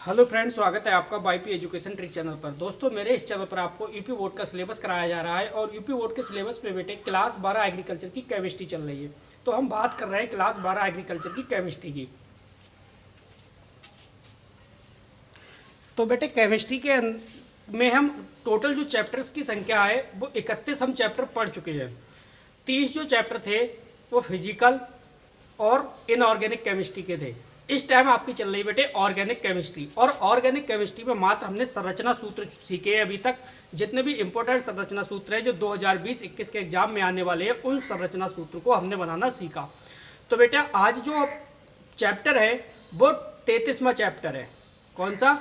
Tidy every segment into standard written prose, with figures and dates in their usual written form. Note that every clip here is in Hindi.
हेलो फ्रेंड्स, स्वागत है आपका वाईपी एजुकेशन ट्रिक चैनल पर। दोस्तों, मेरे इस चैनल पर आपको यूपी बोर्ड का सिलेबस कराया जा रहा है और यूपी बोर्ड के सिलेबस में बेटे क्लास 12 एग्रीकल्चर की केमिस्ट्री चल रही है। तो हम बात कर रहे हैं क्लास 12 एग्रीकल्चर की केमिस्ट्री की। तो बेटे केमिस्ट्री के में हम टोटल जो चैप्टर्स की संख्या है वो 31 हम चैप्टर पढ़ चुके हैं। 30 जो चैप्टर थे वो फिजिकल और इनऑर्गेनिक केमिस्ट्री के थे। इस टाइम आपकी चल रही बेटे ऑर्गेनिक केमिस्ट्री, और ऑर्गेनिक केमिस्ट्री में मात्र हमने संरचना सूत्र सीखे हैं। अभी तक जितने भी इंपॉर्टेंट संरचना सूत्र हैं जो 2020-21 के एग्जाम में आने वाले हैं, उन संरचना सूत्र को हमने बनाना सीखा। तो बेटा आज जो चैप्टर है वो 33वां चैप्टर है। कौन सा?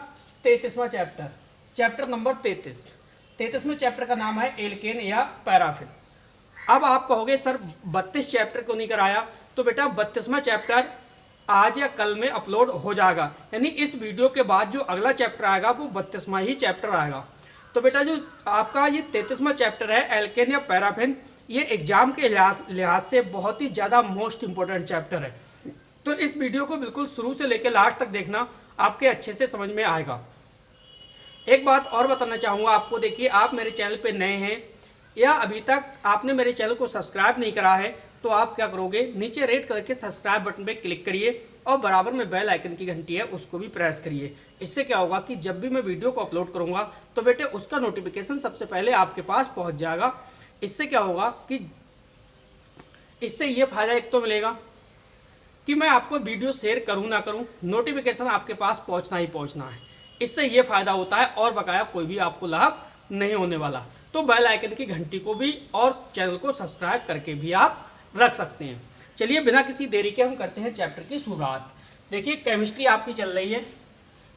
33वां चैप्टर, चैप्टर नंबर 33वें चैप्टर का नाम है एल्केन या पैराफिन। अब आप कहोगे सर 32 चैप्टर क्यों नहीं कराया? तो बेटा 32वां चैप्टर आज या कल में अपलोड हो जाएगा, यानी इस वीडियो के बाद जो अगला चैप्टर आएगा वो 32वां ही चैप्टर आएगा। तो बेटा जो आपका ये 33वां चैप्टर है एल्केन या पैराफिन, ये एग्जाम के लिहाज से बहुत ही ज़्यादा मोस्ट इंपॉर्टेंट चैप्टर है। तो इस वीडियो को बिल्कुल शुरू से लेकर लास्ट तक देखना, आपके अच्छे से समझ में आएगा। एक बात और बताना चाहूँगा आपको, देखिए आप मेरे चैनल पर नए हैं या अभी तक आपने मेरे चैनल को सब्सक्राइब नहीं करा है, तो आप क्या करोगे, नीचे रेड कलर के सब्सक्राइब बटन पे क्लिक करिए और बराबर में बेल आइकन की घंटी है उसको भी प्रेस करिए। इससे क्या होगा कि जब भी मैं वीडियो को अपलोड करूंगा तो बेटे उसका नोटिफिकेशन सबसे पहले आपके पास पहुंच जाएगा। इससे क्या होगा कि इससे ये फायदा एक तो मिलेगा कि मैं आपको वीडियो शेयर करूँ ना करूँ, नोटिफिकेशन आपके पास पहुँचना ही पहुँचना है। इससे ये फायदा होता है और बकाया कोई भी आपको लाभ नहीं होने वाला। तो बेल आइकन की घंटी को भी और चैनल को सब्सक्राइब करके भी आप रख सकते हैं। चलिए बिना किसी देरी के हम करते हैं चैप्टर की शुरुआत। देखिए केमिस्ट्री आपकी चल रही है,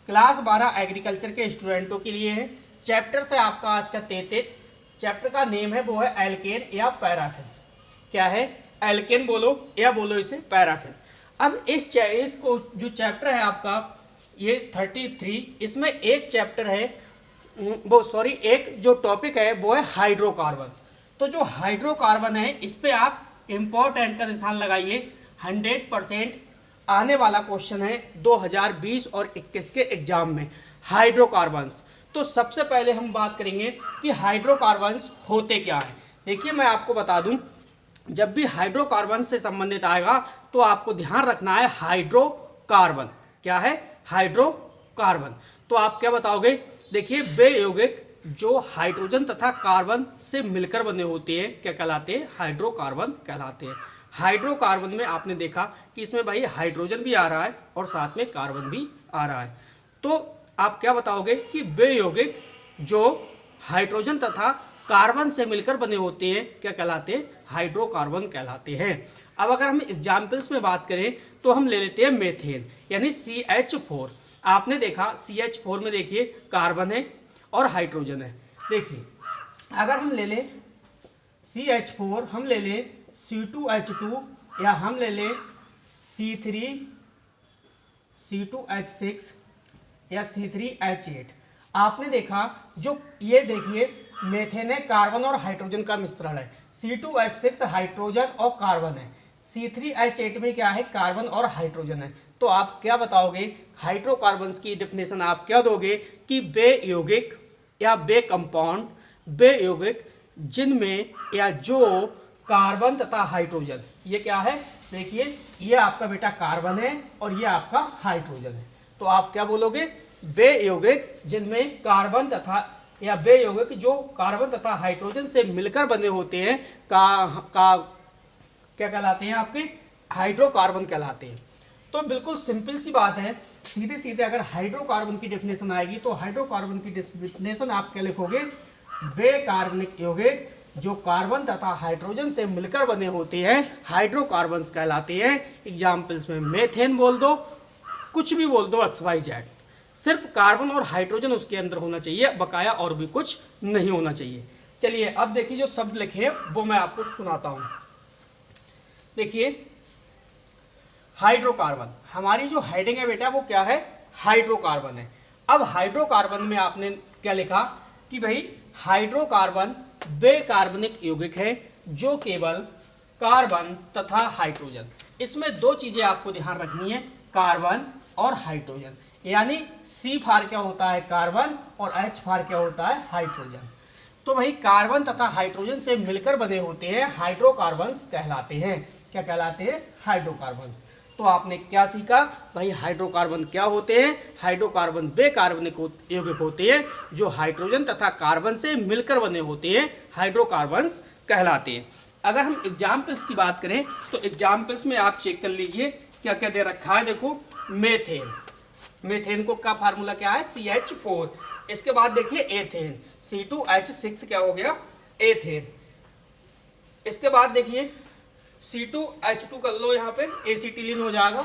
क्लास 12 एग्रीकल्चर के स्टूडेंटों के लिए है। चैप्टर से आपका आज का 33, चैप्टर का नेम है वो है एल्केन या पैराफिन। क्या है? एल्केन बोलो या बोलो इसे पैराफिन। अब इस को जो चैप्टर है आपका ये 33, इसमें एक चैप्टर है एक जो टॉपिक है वो है हाइड्रोकार्बन। तो जो हाइड्रोकार्बन है इस पे आप इंपॉर्टेंट का निशान लगाइए। 100% आने वाला क्वेश्चन है 2020 और 21 के एग्जाम में हाइड्रोकार्बन्स। तो सबसे पहले हम बात करेंगे कि हाइड्रोकार्बन्स होते क्या है। देखिए मैं आपको बता दूं, जब भी हाइड्रोकार्बन से संबंधित आएगा तो आपको ध्यान रखना है हाइड्रोकार्बन। क्या है? हाइड्रोकार्बन। तो आप क्या बताओगे? देखिए बे यौगिक जो हाइड्रोजन तथा कार्बन से मिलकर बने होते हैं क्या कहलाते हैं? हाइड्रोकार्बन कहलाते हैं। हाइड्रोकार्बन में आपने देखा कि इसमें भाई हाइड्रोजन भी आ रहा है और साथ में कार्बन भी आ रहा है। तो आप क्या बताओगे कि बे यौगिक जो हाइड्रोजन तथा कार्बन से मिलकर बने होते हैं क्या कहलाते हैं? हाइड्रोकार्बन कहलाते हैं। अब अगर हम एग्जाम्पल्स में बात करें तो हम ले लेते हैं मेथेन, यानी CH4। आपने देखा CH4 में देखिए कार्बन है और हाइड्रोजन है। देखिए अगर हम ले लें CH4, हम ले लें C2H2 या हम ले लें C2H6 या C3H8। आपने देखा जो ये देखिए मेथेन है, कार्बन और हाइड्रोजन का मिश्रण है। C2H6 हाइड्रोजन और कार्बन है। C3H8 में क्या है? कार्बन और हाइड्रोजन है। तो आप क्या बताओगे? हाइड्रोकार्बन्स की डेफिनेशन आप क्या दोगे कि बे यौगिक या बे कंपाउंड, बे यौगिक जिनमें या जो कार्बन तथा हाइड्रोजन, ये क्या है? देखिए ये आपका बेटा कार्बन है और ये आपका हाइड्रोजन है। तो आप क्या बोलोगे? बे यौगिक जिनमें कार्बन तथा या बे यौगिक जो कार्बन तथा हाइड्रोजन से मिलकर बने होते हैं क्या कहलाते हैं? आपके हाइड्रोकार्बन कहलाते हैं। तो बिल्कुल सिंपल सी बात है, सीधे सीधे अगर हाइड्रोकार्बन की डेफिनेशन आएगी तो हाइड्रोकार्बन की डेफिनेशन आप क्या लिखोगे? बे कार्बनिक यौगिक जो कार्बन तथा हाइड्रोजन से मिलकर बने होते हैं हाइड्रोकार्बन्स कहलाते हैं। एग्जाम्पल्स में मेथेन बोल दो, कुछ भी बोल दो, XYZ, सिर्फ कार्बन और हाइड्रोजन उसके अंदर होना चाहिए, बकाया और भी कुछ नहीं होना चाहिए। चलिए अब देखिए जो शब्द लिखे वो मैं आपको सुनाता हूं। देखिए हाइड्रोकार्बन, हमारी जो हेडिंग है बेटा वो क्या है? हाइड्रोकार्बन है। अब हाइड्रोकार्बन में आपने क्या लिखा कि भाई हाइड्रोकार्बन वे कार्बनिक यौगिक है जो केवल कार्बन तथा हाइड्रोजन, इसमें दो चीजें आपको ध्यान रखनी है, कार्बन और हाइड्रोजन। यानी C फॉर क्या होता है कार्बन और H फॉर क्या होता है हाइड्रोजन। तो भाई कार्बन तथा हाइड्रोजन से मिलकर बने होते हैं हाइड्रोकार्बन्स कहलाते हैं। क्या कहलाते हैं? हाइड्रोकार्बन्स। तो आपने क्या सीखा भाई? हाइड्रोकार्बन क्या होते हैं? हाइड्रोकार्बन वे कार्बनिक यौगिक होते हैं जो हाइड्रोजन तथा कार्बन से मिलकर बने होते हैं, हाइड्रोकार्बन्स कहलाते हैं। अगर हम एग्जाम्पल्स की बात करें तो एग्जाम्पल्स में आप चेक कर लीजिए क्या क्या दे रखा है। देखो मेथेन, मेथेन को का फार्मूला क्या है? CH4। इसके बाद देखिए एथेन, C2H6 क्या हो गया? एथेन। इसके बाद देखिए C2H2 कर लो, यहाँ पे एसिटिलीन हो जाएगा।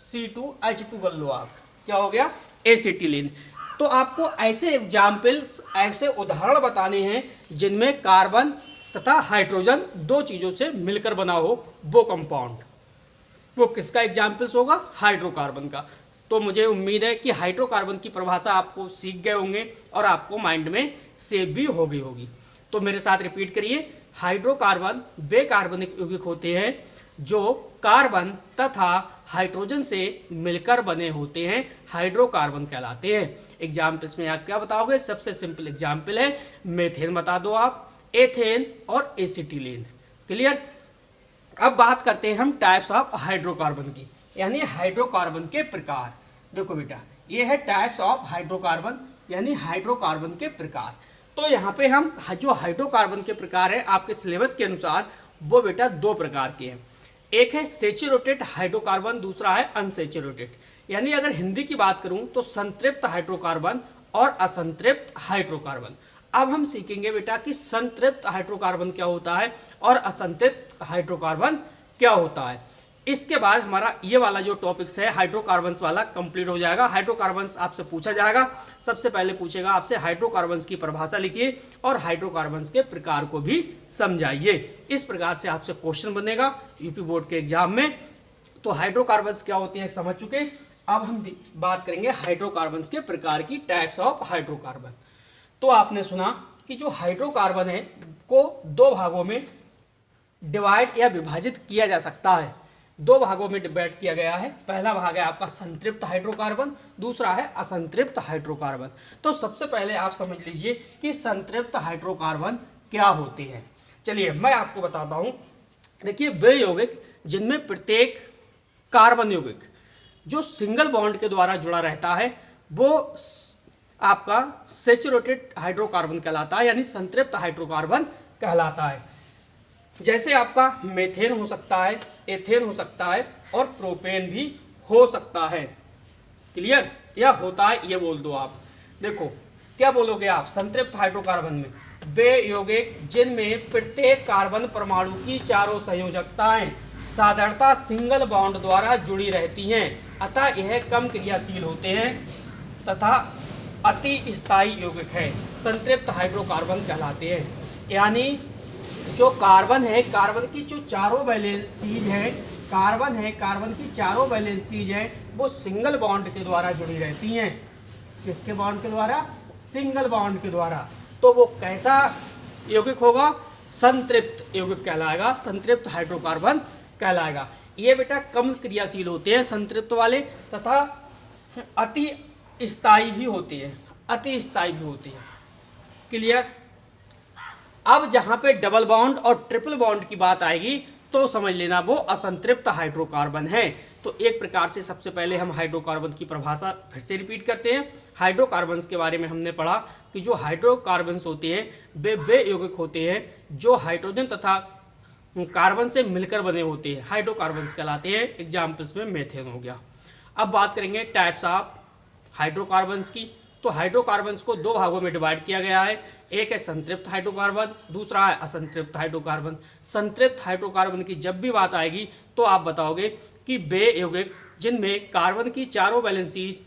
C2H2 कर लो आप, क्या हो गया? एसिटिलीन। तो आपको ऐसे एग्जाम्पल्स, ऐसे उदाहरण बताने हैं जिनमें कार्बन तथा हाइड्रोजन दो चीज़ों से मिलकर बना हो वो कंपाउंड। वो किसका एग्जाम्पल्स होगा? हाइड्रोकार्बन का। तो मुझे उम्मीद है कि हाइड्रोकार्बन की परिभाषा आपको सीख गए होंगे और आपको माइंड में सेव भी हो गई होगी। तो मेरे साथ रिपीट करिए, हाइड्रोकार्बन वे कार्बनिक यौगिक होते हैं जो कार्बन तथा हाइड्रोजन से मिलकर बने होते हैं, हाइड्रोकार्बन कहलाते हैं। एग्जाम्पल्स में आप क्या बताओगे? सबसे सिंपल एग्जाम्पल है मेथेन बता दो आप, एथेन और एसिटिलीन। क्लियर? अब बात करते हैं हम टाइप्स ऑफ हाइड्रोकार्बन की, यानी हाइड्रोकार्बन के प्रकार। देखो बेटा, ये है टाइप्स ऑफ हाइड्रोकार्बन, यानी हाइड्रोकार्बन के प्रकार। तो यहाँ पे हम जो हाइड्रोकार्बन के प्रकार है आपके सिलेबस के अनुसार वो बेटा दो प्रकार के हैं। एक है सेचुरेटेड हाइड्रोकार्बन, दूसरा है अनसेचुरेटेड। यानी अगर हिंदी की बात करूं तो संतृप्त हाइड्रोकार्बन और असंतृप्त हाइड्रोकार्बन। अब हम सीखेंगे बेटा कि संतृप्त हाइड्रोकार्बन क्या होता है और असंतृप्त हाइड्रोकार्बन क्या होता है। इसके बाद हमारा ये वाला जो टॉपिक्स है हाइड्रोकार्बन्स वाला कंप्लीट हो जाएगा। हाइड्रोकार्बन्स आपसे पूछा जाएगा, सबसे पहले पूछेगा आपसे हाइड्रोकार्बन्स की परिभाषा लिखिए और हाइड्रोकार्बन्स के प्रकार को भी समझाइए। इस प्रकार से आपसे क्वेश्चन बनेगा यूपी बोर्ड के एग्जाम में। तो हाइड्रोकार्बन्स क्या होते हैं समझ चुके। अब हम बात करेंगे हाइड्रोकार्बन्स के प्रकार की, टाइप्स ऑफ हाइड्रोकार्बन। तो आपने सुना कि जो हाइड्रोकार्बन है को दो भागों में डिवाइड या विभाजित किया जा सकता है। दो भागों में डिवाइड किया गया है। पहला भाग है आपका संतृप्त हाइड्रोकार्बन, दूसरा है असंतृप्त हाइड्रोकार्बन। तो सबसे पहले आप समझ लीजिए कि संतृप्त हाइड्रोकार्बन क्या होते हैं। चलिए मैं आपको बताता हूं। देखिए वे यौगिक जिनमें प्रत्येक कार्बन यौगिक जो सिंगल बॉन्ड के द्वारा जुड़ा रहता है वो आपका सेचुरेटेड हाइड्रोकार्बन कहलाता है, यानी संतृप्त हाइड्रोकार्बन कहलाता है। जैसे आपका मेथेन हो सकता है, एथेन हो सकता है और प्रोपेन भी हो सकता है। क्लियर? या होता है ये बोल दो आप। देखो क्या बोलोगे आप संतृप्त हाइड्रोकार्बन में? वे यौगिक जिनमें प्रत्येक कार्बन परमाणु की चारों संयोजकताएं साधारणतः सिंगल बॉन्ड द्वारा जुड़ी रहती हैं, अतः यह कम क्रियाशील होते हैं तथा अति स्थायी यौगिक है, संतृप्त हाइड्रोकार्बन कहलाते हैं। यानी जो कार्बन है, कार्बन की जो चारों वैलेंसीज है, कार्बन की चारों वैलेंसीज है वो सिंगल बॉन्ड के द्वारा जुड़ी रहती हैं। किसके बॉन्ड के द्वारा? सिंगल बॉन्ड के द्वारा। तो वो कैसा यौगिक होगा? संतृप्त यौगिक कहलाएगा, संतृप्त हाइड्रोकार्बन कहलाएगा। ये बेटा कम क्रियाशील होते हैं संतृप्त वाले, तथा अति स्थायी भी होते हैं, अति स्थायी भी होते हैं। क्लियर? अब जहां पे डबल बॉन्ड और ट्रिपल बॉन्ड की बात आएगी तो समझ लेना वो असंतृप्त हाइड्रोकार्बन है। तो एक प्रकार से सबसे पहले हम हाइड्रोकार्बन की परिभाषा फिर से रिपीट करते हैं। हाइड्रोकार्बन्स के बारे में हमने पढ़ा कि जो हाइड्रोकार्बन्स होते हैं वे यौगिक होते हैं जो हाइड्रोजन तथा कार्बन से मिलकर बने होते हैं, हाइड्रोकार्बन्स कहलाते हैं। एग्जाम्पल्स में मेथेन हो गया। अब बात करेंगे टाइप्स ऑफ हाइड्रोकार्बन्स की। तो हाइड्रोकार्बन्स को दो भागों में डिवाइड किया गया है। एक है संतृप्त हाइड्रोकार्बन, दूसरा है असंतृप्त हाइड्रोकार्बन। संतृप्त हाइड्रोकार्बन की जब भी बात आएगी तो आप बताओगे कि वे यौगिक जिनमें कार्बन की चारों वैलेंसीज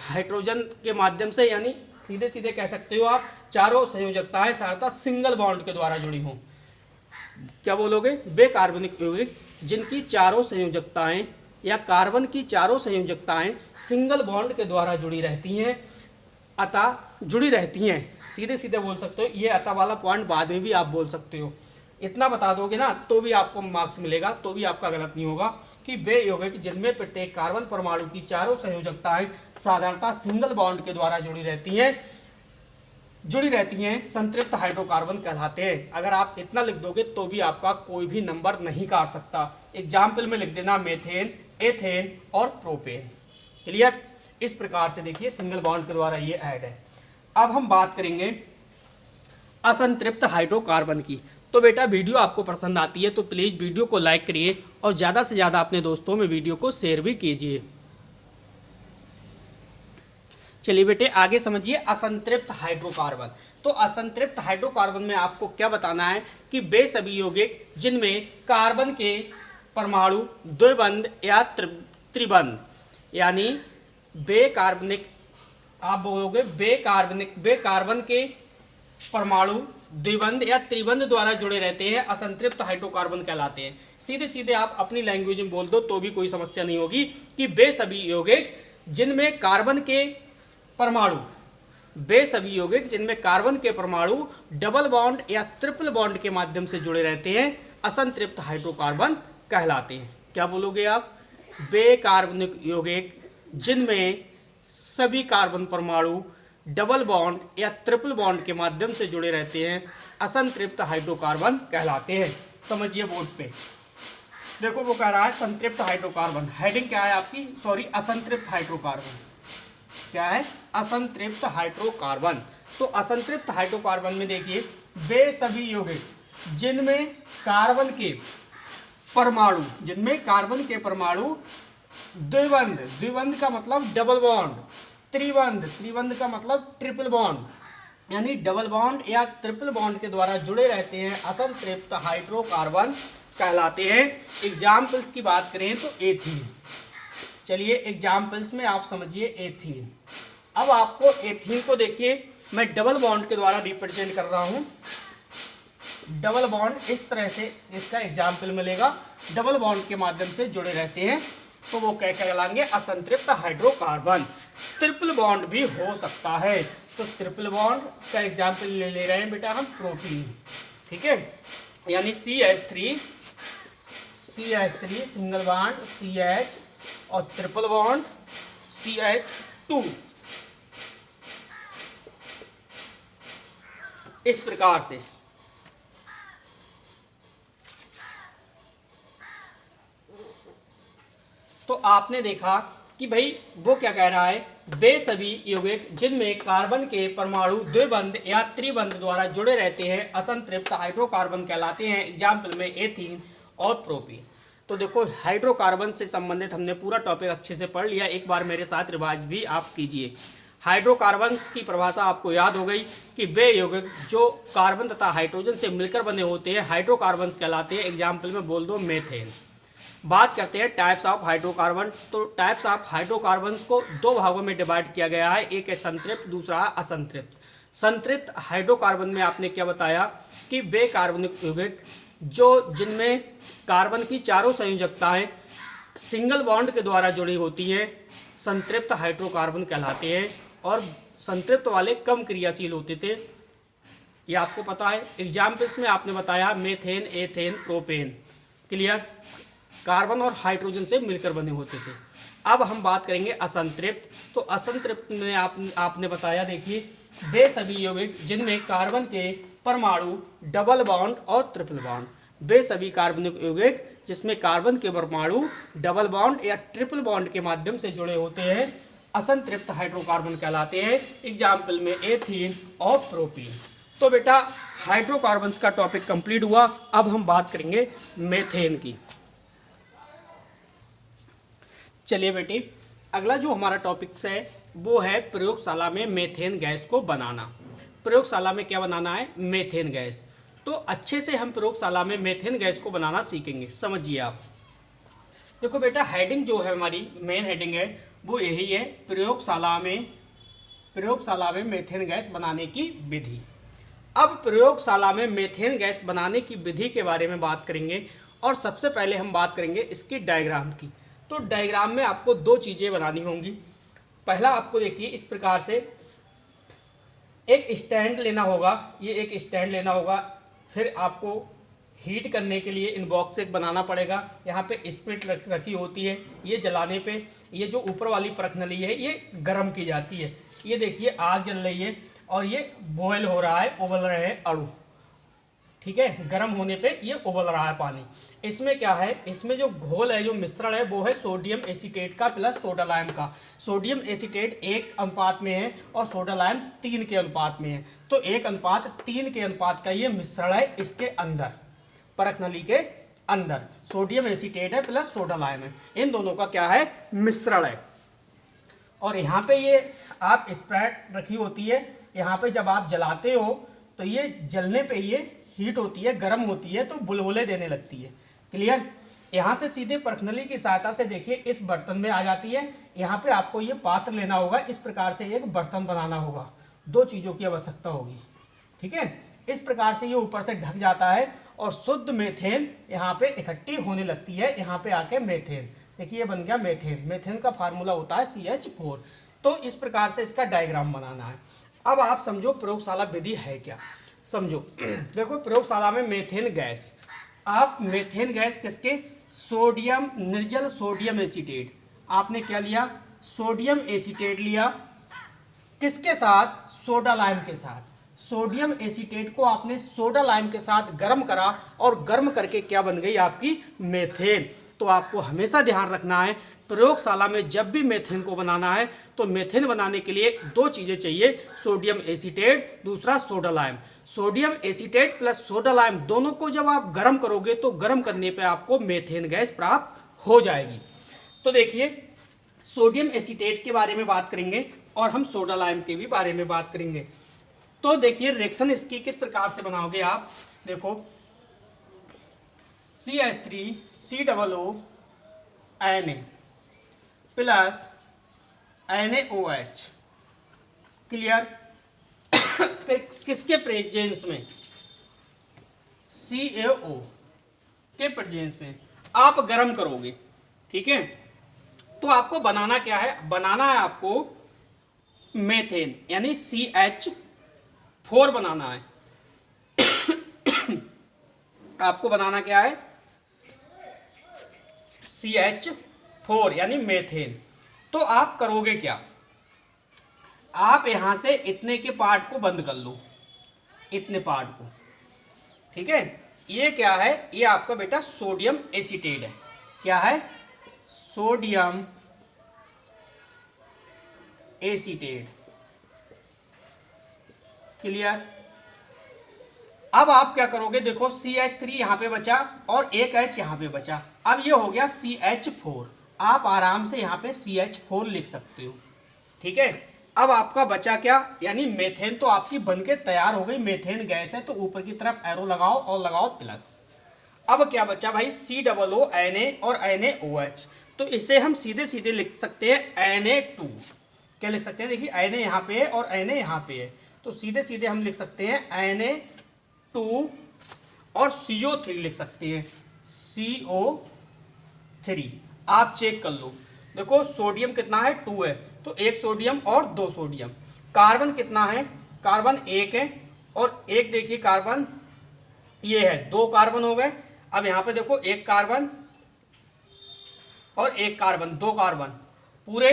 हाइड्रोजन के माध्यम से, यानी सीधे सीधे कह सकते हो आप, चारों संयोजकताएं साधारणतः सिंगल बॉन्ड के द्वारा जुड़ी हों। क्या बोलोगे? वे कार्बनिक यौगिक जिनकी चारों संयोजकताएं या कार्बन की चारों संयोजकताएं सिंगल बॉन्ड के द्वारा जुड़ी रहती हैं, अतः जुड़ी रहती हैं। सीधे सीधे बोल सकते हो, ये अतः वाला पॉइंट बाद में भी आप बोल सकते हो। इतना बता दोगे ना तो भी आपको मार्क्स मिलेगा, तो भी आपका गलत नहीं होगा कि वे यौगिक जिनमें प्रत्येक कार्बन परमाणु की चारों संयोजकताएं साधारणतः सिंगल बॉन्ड के द्वारा जुड़ी रहती हैं संतृप्त हाइड्रोकार्बन कहलाते हैं। अगर आप इतना लिख दोगे तो भी आपका कोई भी नंबर नहीं काट सकता। एग्जाम्पल में लिख देना मेथेन, एथेन और प्रोपेन। क्लियर? इस प्रकार से देखिए सिंगल बॉन्ड के द्वारा ये ऐड है। अब हम बात करेंगे असंतृप्त हाइड्रोकार्बन की। तो बेटा वीडियो आपको पसंद आती है तो प्लीज़ वीडियो को लाइक करिए और ज़्यादा से ज़्यादा अपने दोस्तों में वीडियो को शेयर भी कीजिए। चलिए बेटे आगे समझिए असंतृप्त हाइड्रोकार्बन। तो असंतृप्त हाइड्रोकार्बन में आपको क्या बताना है कि वे सभी यौगिक जिनमें कार्बन के परमाणु द्विबंध या त्रिबंध, यानी बेकार्बनिक, आप बोलोगे बेकार्बन के परमाणु द्विबंध या त्रिबंध द्वारा जुड़े रहते हैं असंतृप्त हाइड्रोकार्बन कहलाते हैं। सीधे सीधे आप अपनी लैंग्वेज में बोल दो तो भी कोई समस्या नहीं होगी कि वे सभी यौगिक जिनमें कार्बन के परमाणु डबल बॉन्ड या ट्रिपल बॉन्ड के माध्यम से जुड़े रहते हैं असंतृप्त हाइड्रोकार्बन कहलाते हैं। क्या बोलोगे आप? बेकार्बनिक यौगिक जिनमें सभी कार्बन परमाणु डबल बॉन्ड या ट्रिपल बॉन्ड के माध्यम से जुड़े रहते हैं असंतृप्त हाइड्रोकार्बन कहलाते हैं। समझिए बोर्ड पे देखो वो कह रहा है संतृप्त हाइड्रोकार्बन। हेडिंग क्या है आपकी? सॉरी, असंतृप्त हाइड्रोकार्बन। क्या है? असंतृप्त हाइड्रोकार्बन। तो असंतृप्त हाइड्रोकार्बन में देखिए वे सभी यौगिक जिनमें कार्बन के परमाणु द्विबंध, द्विबंध का मतलब डबल बॉन्ड, त्रिबंध का मतलब ट्रिपल बॉन्ड, यानी डबल बॉन्ड या ट्रिपल बॉन्ड के द्वारा जुड़े रहते हैं असंतृप्त हाइड्रोकार्बन कहलाते हैं। एग्जाम्पल्स की बात करें तो एथीन। चलिए एग्जाम्पल्स में आप समझिए एथीन। अब आपको एथीन को देखिए मैं डबल बॉन्ड के द्वारा रिप्रेजेंट कर रहा हूं। डबल बॉन्ड इस तरह से इसका एग्जाम्पल मिलेगा, डबल बॉन्ड के माध्यम से जुड़े रहते हैं तो वो क्या कहलाएंगे? असंतृप्त हाइड्रोकार्बन। ट्रिपल बॉन्ड भी हो सकता है, तो ट्रिपल बॉन्ड का एग्जाम्पल ले रहे हैं बेटा हम प्रोपीन। ठीक है, यानी CH3 सिंगल बॉन्ड CH और ट्रिपल बॉन्ड CH2। इस प्रकार से तो आपने देखा कि भाई वो क्या कह रहा है, वे सभी यौगिक जिनमें कार्बन के परमाणु द्विबंध या त्रिबंध द्वारा जुड़े रहते हैं असंतृप्त हाइड्रोकार्बन कहलाते हैं। एग्जाम्पल में एथीन और प्रोपीन। तो देखो हाइड्रोकार्बन से संबंधित हमने पूरा टॉपिक अच्छे से पढ़ लिया, एक बार मेरे साथ रिवाइज भी आप कीजिए। हाइड्रोकार्बन्स की परिभाषा आपको याद हो गई कि वे यौगिक जो कार्बन तथा हाइड्रोजन से मिलकर बने होते हैं हाइड्रोकार्बन्स कहलाते हैं। एग्जाम्पल में बोल दो मेथेन। बात करते हैं टाइप्स ऑफ हाइड्रोकार्बन। तो टाइप्स ऑफ हाइड्रोकार्बन्स को दो भागों में डिवाइड किया गया है, एक है संतृप्त, दूसरा है असंतृप्त। संतृप्त हाइड्रोकार्बन में आपने क्या बताया कि वे कार्बनिक यौगिक जो जिनमें कार्बन की चारों संयोजकताएं सिंगल बॉन्ड के द्वारा जुड़ी होती हैं संतृप्त हाइड्रोकार्बन कहलाते हैं, और संतृप्त वाले कम क्रियाशील होते थे, ये आपको पता है। एग्जाम्पल्स में आपने बताया methane, ethane, propane. Clear? Carbon और हाइड्रोजन से मिलकर बने होते थे। अब हम बात करेंगे असंतृप्त। तो असंतृप्त में आपने बताया, देखिए वे सभी यौगिक जिनमें कार्बन के परमाणु डबल बॉन्ड और ट्रिपल बॉन्ड, वे सभी कार्बनिक यौगिक जिसमें कार्बन के परमाणु डबल बॉन्ड या ट्रिपल बॉन्ड के माध्यम से जुड़े होते हैं असंतृप्त हाइड्रोकार्बन कहलाते हैं। एग्जाम्पल में एथीन और प्रोपीन। तो बेटा हाइड्रोकार्बन्स का टॉपिक कंप्लीट हुआ। अब हम बात करेंगे मेथेन की। चलिए बेटे अगला जो हमारा टॉपिक्स है वो है प्रयोगशाला में मेथेन गैस को बनाना। प्रयोगशाला में क्या बनाना है? Methane gas. तो अच्छे से हम प्रयोगशाला में मेथेन गैस को बनाना सीखेंगे। समझिए आप, देखो बेटा हेडिंग जो है हमारी मेन हेडिंग है वो यही है, प्रयोगशाला में मेथेन गैस बनाने की विधि। अब प्रयोगशाला में मेथेन गैस बनाने की विधि के बारे में बात करेंगे, और सबसे पहले हम बात करेंगे इसकी डायग्राम की। तो डायग्राम में आपको दो चीज़ें बनानी होंगी। पहला आपको देखिए इस प्रकार से एक स्टैंड लेना होगा, ये एक स्टैंड लेना होगा। फिर आपको हीट करने के लिए इन बॉक्स एक बनाना पड़ेगा। यहाँ पे स्पिरिट रखी होती है, ये जलाने पे ये जो ऊपर वाली परख नली है ये गर्म की जाती है। ये देखिए आग जल रही है और ये बॉयल हो रहा है, उबल रहे हैं अणु, ठीक है। गर्म होने पे ये उबल रहा है पानी। इसमें क्या है, इसमें जो घोल है, जो मिश्रण है, वो है सोडियम एसीटेट का प्लस सोडा लाइम का। सोडियम एसीटेट 1 अनुपात में है और सोडा लाइम 3 के अनुपात में है। तो 1:3 के अनुपात का ये मिश्रण है इसके अंदर, परख नली के अंदर सोडियम एसीटेट है प्लस सोडा लाइम है, इन दोनों का क्या है, मिश्रण है। और यहाँ पे ये आप स्प्रेट रखी होती है, यहाँ पे जब आप जलाते हो तो ये जलने पे ये हीट होती है, गर्म होती है, तो बुलबुले देने लगती है। क्लियर। यहाँ से सीधे परख नली की सहायता से देखिए इस बर्तन में आ जाती है। यहाँ पे आपको ये पात्र लेना होगा, इस प्रकार से एक बर्तन बनाना होगा, 2 चीज़ों की आवश्यकता होगी, ठीक है। इस प्रकार से ये ऊपर से ढक जाता है और शुद्ध मेथेन यहाँ पे इकट्ठी होने लगती है। यहाँ पे आके मेथेन, देखिए ये बन गया मेथेन। मेथेन का फार्मूला होता है CH4। तो इस प्रकार से इसका डायग्राम बनाना है। अब आप समझो प्रयोगशाला विधि है क्या, समझो। देखो प्रयोगशाला में मेथेन गैस, आप मेथेन गैस किसके, सोडियम, निर्जल सोडियम एसीटेट, आपने क्या लिया, सोडियम एसीटेट लिया, किसके साथ, सोडा लाइम के साथ। सोडियम एसीटेट को आपने सोडा लाइम के साथ गर्म करा और गर्म करके क्या बन गई आपकी, मेथेन। तो आपको हमेशा ध्यान रखना है प्रयोगशाला में जब भी मेथेन को बनाना है तो मेथेन बनाने के लिए 2 चीज़ें चाहिए, सोडियम एसीटेट, दूसरा soda lime. Sodium acetate plus soda lime दोनों को जब आप गर्म करोगे तो गर्म करने पे आपको मेथेन गैस प्राप्त हो जाएगी। तो देखिए सोडियम एसीटेट के बारे में बात करेंगे और हम सोडा लाइम के भी बारे में बात करेंगे। तो देखिए रिएक्शन इसकी किस प्रकार से बनाओगे आप, देखो CH3COO Na plus NaOH, clear. किसके प्रेजेंस में, CaO के प्रेजेंस में आप गर्म करोगे, ठीक है। तो आपको बनाना क्या है, बनाना है आपको मेथेन यानी CH4 बनाना है। आपको बनाना क्या है, CH4 यानी मेथेन। तो आप करोगे क्या, आप यहां से इतने के पार्ट को बंद कर लो, इतने पार्ट को, ठीक है। ये क्या है, ये आपका बेटा सोडियम एसीटेट है। क्या है, सोडियम एसीटेट, क्लियर। अब आप क्या करोगे, देखो CH3 यहाँ पे बचा और एक H यहाँ पे बचा, अब ये हो गया CH4। आप आराम से यहाँ पे CH4 लिख सकते हो, ठीक है। अब आपका बचा क्या, यानी मेथेन तो आपकी बनके तैयार हो गई, मेथेन गैस है, तो ऊपर की तरफ एरो लगाओ और लगाओ प्लस। अब क्या बचा भाई, COO Na और NaOH। तो इसे हम सीधे सीधे लिख सकते हैं Na2। क्या लिख सकते हैं, देखिए Na यहाँ पे है और Na यहाँ पे है, तो सीधे सीधे हम लिख सकते हैं Na2 और CO3 लिख सकते हैं, CO3। आप चेक कर लो, देखो सोडियम कितना है, 2 है, तो 1 सोडियम और 2 सोडियम। कार्बन कितना है, कार्बन 1 है और एक देखिए कार्बन ये है, 2 कार्बन हो गए। अब यहाँ पे देखो 1 कार्बन और 1 कार्बन, 2 कार्बन पूरे।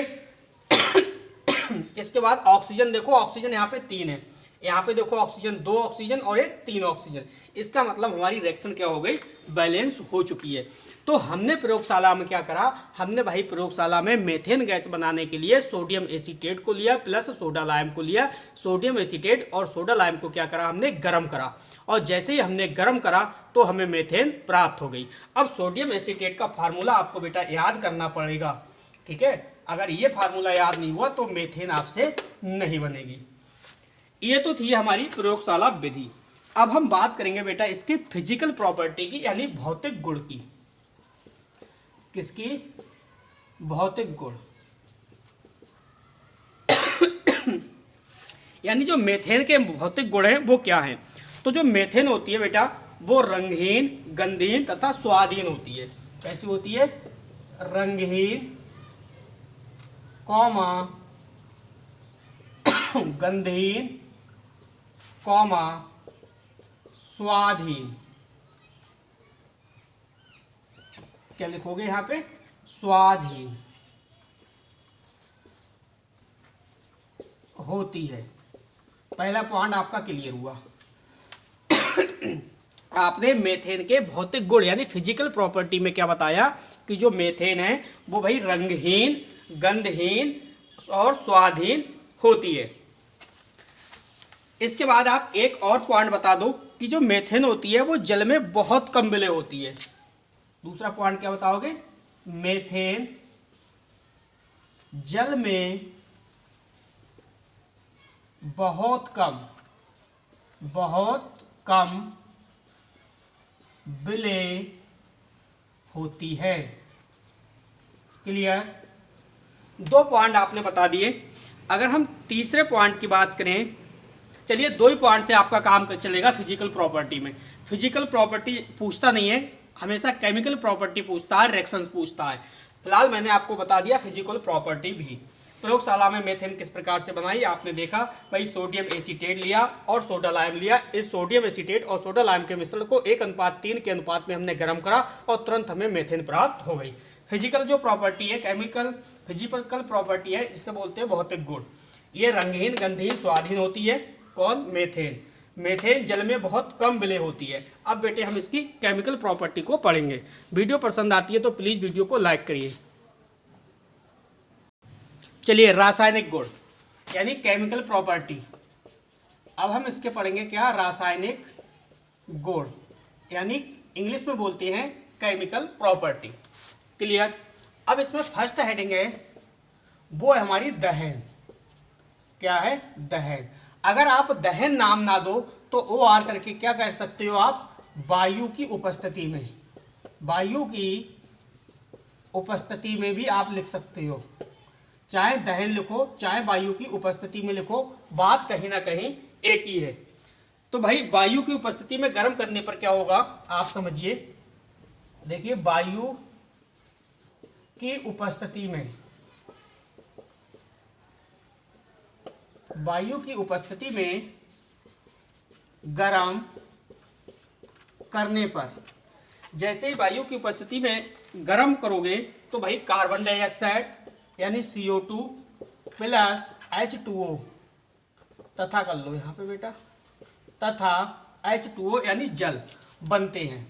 इसके बाद ऑक्सीजन, देखो ऑक्सीजन यहाँ पे 3 है, यहाँ पे देखो ऑक्सीजन 2 ऑक्सीजन और एक 3 ऑक्सीजन। इसका मतलब हमारी रिएक्शन क्या हो गई, बैलेंस हो चुकी है। तो हमने प्रयोगशाला में क्या करा, हमने भाई प्रयोगशाला में मेथेन गैस बनाने के लिए सोडियम एसीटेट को लिया प्लस सोडा लाइम को लिया। सोडियम एसीटेट और सोडा लाइम को क्या करा, हमने गर्म करा, और जैसे ही हमने गर्म करा तो हमें मेथेन प्राप्त हो गई। अब सोडियम एसीटेट का फार्मूला आपको बेटा याद करना पड़ेगा, ठीक है। अगर ये फार्मूला याद नहीं हुआ तो मेथेन आपसे नहीं बनेगी। ये तो थी हमारी प्रयोगशाला विधि। अब हम बात करेंगे बेटा इसकी फिजिकल प्रॉपर्टी की, यानी भौतिक गुण की। किसकी, भौतिक गुण। यानी जो मेथेन के भौतिक गुण हैं वो क्या हैं। तो जो मेथेन होती है बेटा वो रंगहीन, गंधहीन तथा स्वादहीन होती है। कैसी होती है, रंगहीन, कौमा, गंधहीन, कौमा, स्वादहीन, क्या लिखोगे यहाँ पे, स्वाधीन होती है। पहला पॉइंट आपका क्लियर हुआ। आपने मेथेन के भौतिक गुण यानी फिजिकल प्रॉपर्टी में क्या बताया कि जो मेथेन है वो भाई रंगहीन, गंधहीन और स्वादहीन होती है। इसके बाद आप एक और पॉइंट बता दो कि जो मेथेन होती है वो जल में बहुत कम विलय होती है। दूसरा पॉइंट क्या बताओगे, मेथेन जल में बहुत कम विलय होती है। क्लियर। दो पॉइंट आपने बता दिए। अगर हम तीसरे पॉइंट की बात करें, चलिए दो ही पॉइंट से आपका काम चलेगा फिजिकल प्रॉपर्टी में। फिजिकल प्रॉपर्टी पूछता नहीं है, हमेशा केमिकल प्रॉपर्टी पूछता है, रिएक्शंस पूछता है। फिलहाल मैंने आपको बता दिया फिजिकल प्रॉपर्टी भी। प्रयोगशाला में मेथेन किस प्रकार से बनाई आपने देखा भाई, सोडियम एसीटेट लिया और सोडा लाइम लिया। इस सोडियम एसीटेट और सोडा लाइम के मिश्रण को 1:3 के अनुपात में हमने गर्म करा और तुरंत हमें मेथेन प्राप्त हो गई। फिजिकल जो प्रॉपर्टी है, केमिकल फिजिकल प्रॉपर्टी है, इससे बोलते हैं भौतिक गुण। ये रंगहीन, गंधहीन, स्वादहीन होती है। कौन, मेथेन। मेथेन जल में बहुत कम विलय होती है। अब बेटे हम इसकी केमिकल प्रॉपर्टी को पढ़ेंगे। वीडियो पसंद आती है तो प्लीज वीडियो को लाइक करिए। चलिए रासायनिक गुण यानी केमिकल प्रॉपर्टी। अब हम इसके पढ़ेंगे क्या, रासायनिक गुण यानी इंग्लिश में बोलते हैं केमिकल प्रॉपर्टी। क्लियर। अब इसमें फर्स्ट हेडिंग है वो है हमारी दहन। क्या है, दहन। अगर आप दहन नाम ना दो तो ओ आर करके क्या कर सकते हो आप, वायु की उपस्थिति में, वायु की उपस्थिति में भी आप लिख सकते हो। चाहे दहन लिखो चाहे वायु की उपस्थिति में लिखो, बात कहीं ना कहीं एक ही है। तो भाई वायु की उपस्थिति में गर्म करने पर क्या होगा आप समझिए। देखिए वायु की उपस्थिति में, वायु की उपस्थिति में गर्म करने पर, जैसे ही वायु की उपस्थिति में गर्म करोगे तो भाई कार्बन डाइऑक्साइड यानी CO2 प्लस H2O तथा कर लो यहाँ पे बेटा, तथा H2O यानी जल बनते हैं।